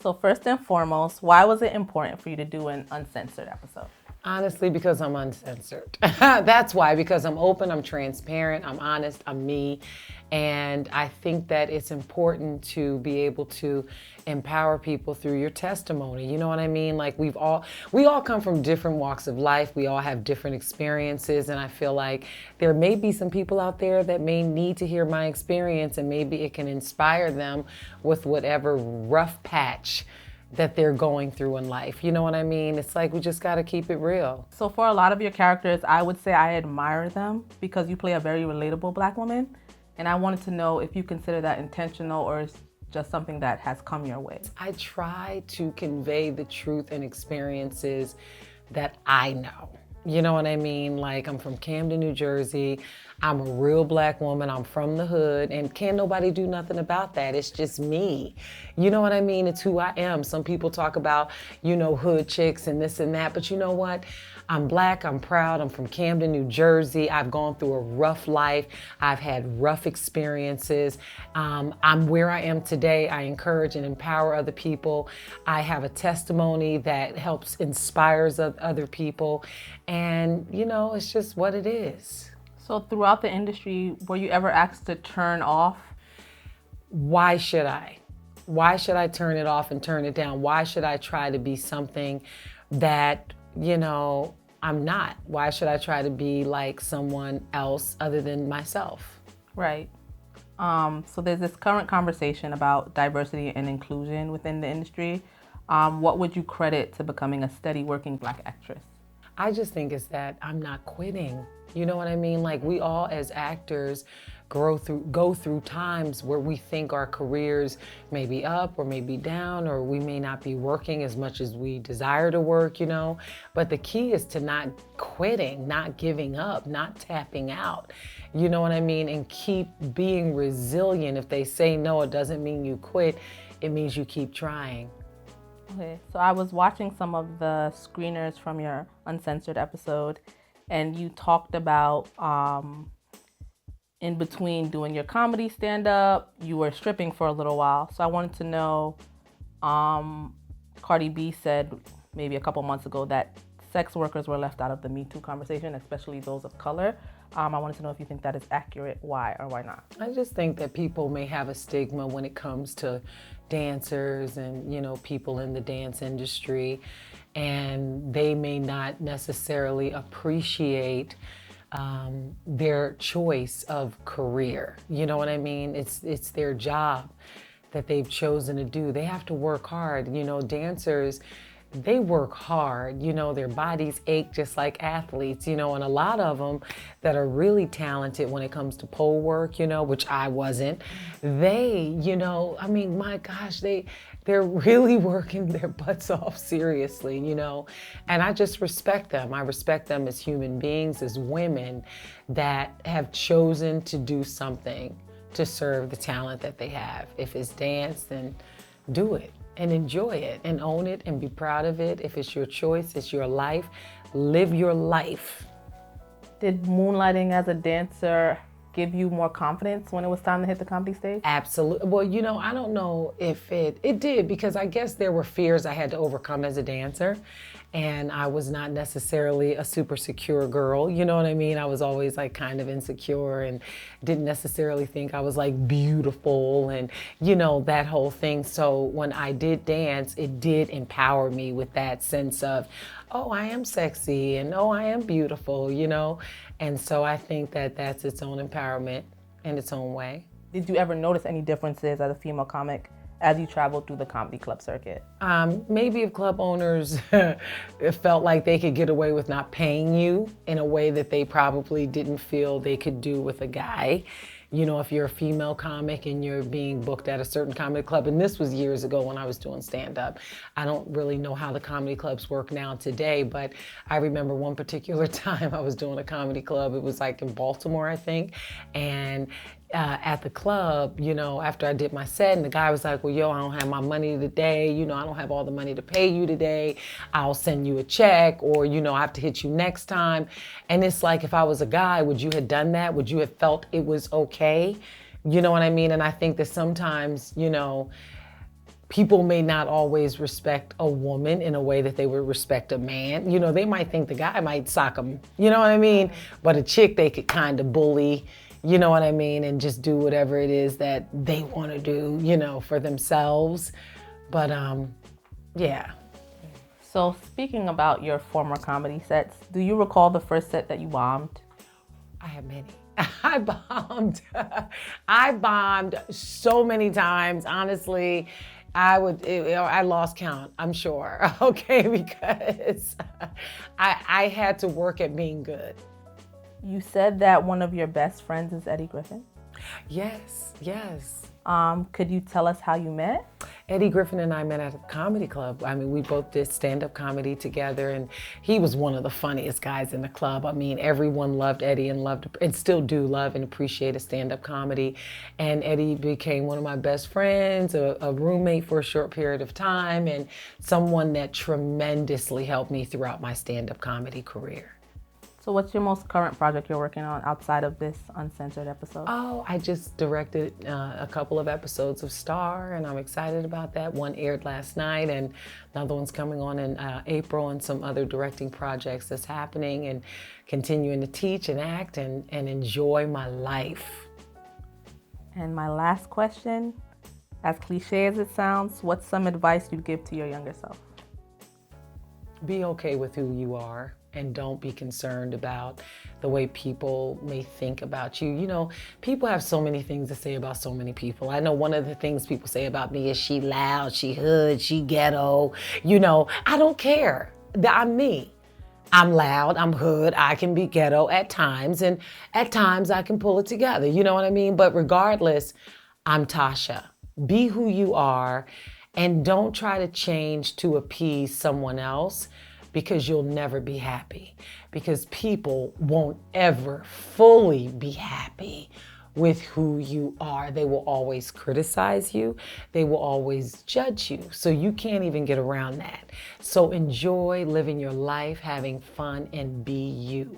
So first and foremost, why was it important for you to do an uncensored episode? Honestly, because I'm uncensored. That's why, because I'm open, I'm transparent, I'm honest, I'm me. And I think that it's important to be able to empower people through your testimony. You know what I mean? Like we all come from different walks of life. We all have different experiences. And I feel like there may be some people out there that may need to hear my experience, and maybe it can inspire them with whatever rough patch that they're going through in life. You know what I mean? It's like we just got to keep it real. So for a lot of your characters, I would say I admire them because you play a very relatable Black woman. And I wanted to know if you consider that intentional or is just something that has come your way. I try to convey the truth and experiences that I know. You know what I mean? Like, I'm from Camden, New Jersey. I'm a real Black woman. I'm from the hood, and can't nobody do nothing about that. It's just me. You know what I mean? It's who I am. Some people talk about, hood chicks and this and that, but you know what? I'm Black, I'm proud, I'm from Camden, New Jersey. I've gone through a rough life. I've had rough experiences. I'm where I am today. I encourage and empower other people. I have a testimony that helps inspires other people. And, it's just what it is. So throughout the industry, were you ever asked to turn off? Why should I? Why should I turn it off and turn it down? Why should I try to be something that, I'm not? Why should I try to be like someone else other than myself? Right. So there's this current conversation about diversity and inclusion within the industry. What would you credit to becoming a steady working Black actress? I just think it's that I'm not quitting. You know what I mean? Like, we all as actors go through times where we think our careers may be up or may be down, or we may not be working as much as we desire to work, But the key is to not quitting, not giving up, not tapping out. You know what I mean? And keep being resilient. If they say no, it doesn't mean you quit. It means you keep trying. Okay, so I was watching some of the screeners from your Uncensored episode, and you talked about in between doing your comedy stand-up, you were stripping for a little while. So I wanted to know, Cardi B said maybe a couple months ago that sex workers were left out of the Me Too conversation, especially those of color. I wanted to know if you think that is accurate, why or why not? I just think that people may have a stigma when it comes to dancers and, people in the dance industry, and they may not necessarily appreciate their choice of career. You know what I mean? It's their job that they've chosen to do. They have to work hard. Dancers, they work hard. Their bodies ache just like athletes, and a lot of them that are really talented when it comes to pole work, which I wasn't, they, my gosh, they're really working their butts off seriously, and I just respect them. I respect them as human beings, as women that have chosen to do something to serve the talent that they have. If it's dance, then do it. And enjoy it and own it and be proud of it. If it's your choice, it's your life, live your life. Did moonlighting as a dancer give you more confidence when it was time to hit the comedy stage? Absolutely. Well, I don't know if it did, because I guess there were fears I had to overcome as a dancer. And I was not necessarily a super secure girl. You know what I mean? I was always like kind of insecure and didn't necessarily think I was like beautiful and, that whole thing. So when I did dance, it did empower me with that sense of, oh, I am sexy and oh, I am beautiful, And so I think that that's its own empowerment in its own way. Did you ever notice any differences as a female comic as you traveled through the comedy club circuit? Maybe if club owners felt like they could get away with not paying you in a way that they probably didn't feel they could do with a guy. If you're a female comic and you're being booked at a certain comedy club, and this was years ago when I was doing stand-up. I don't really know how the comedy clubs work now today, but I remember one particular time I was doing a comedy club. It was like in Baltimore, I think, and at the club, after I did my set, and the guy was like, well, I don't have my money today. I don't have all the money to pay you today. I'll send you a check, or, I have to hit you next time. And it's like, if I was a guy, would you have done that? Would you have felt it was okay? You know what I mean? And I think that sometimes, people may not always respect a woman in a way that they would respect a man. You know, they might think the guy might sock them, you know what I mean? But a chick, they could kind of bully, you know what I mean? And just do whatever it is that they want to do, you know, for themselves. But yeah. So speaking about your former comedy sets, do you recall the first set that you bombed? I have many. I bombed. I bombed so many times. Honestly, I lost count, I'm sure. Okay, because I had to work at being good. You said that one of your best friends is Eddie Griffin. Yes, yes. Could you tell us how you met? Eddie Griffin and I met at a comedy club. I mean, we both did stand-up comedy together, and he was one of the funniest guys in the club. I mean, everyone loved Eddie and still do love and appreciate a stand-up comedy. And Eddie became one of my best friends, a roommate for a short period of time, and someone that tremendously helped me throughout my stand-up comedy career. So what's your most current project you're working on outside of this Uncensored episode? Oh, I just directed a couple of episodes of Star, and I'm excited about that. One aired last night, and another one's coming on in April, and some other directing projects that's happening, and continuing to teach and act and enjoy my life. And my last question, as cliche as it sounds, what's some advice you'd give to your younger self? Be okay with who you are. And don't be concerned about the way people may think about you. You know, people have so many things to say about so many people. I know one of the things people say about me is she loud, she hood, she ghetto. You know, I don't care. I'm me. I'm loud, I'm hood, I can be ghetto at times, and at times I can pull it together. You know what I mean? But regardless, I'm Tasha. Be who you are, and don't try to change to appease someone else, because you'll never be happy. Because people won't ever fully be happy with who you are. They will always criticize you. They will always judge you. So you can't even get around that. So enjoy living your life, having fun, and be you.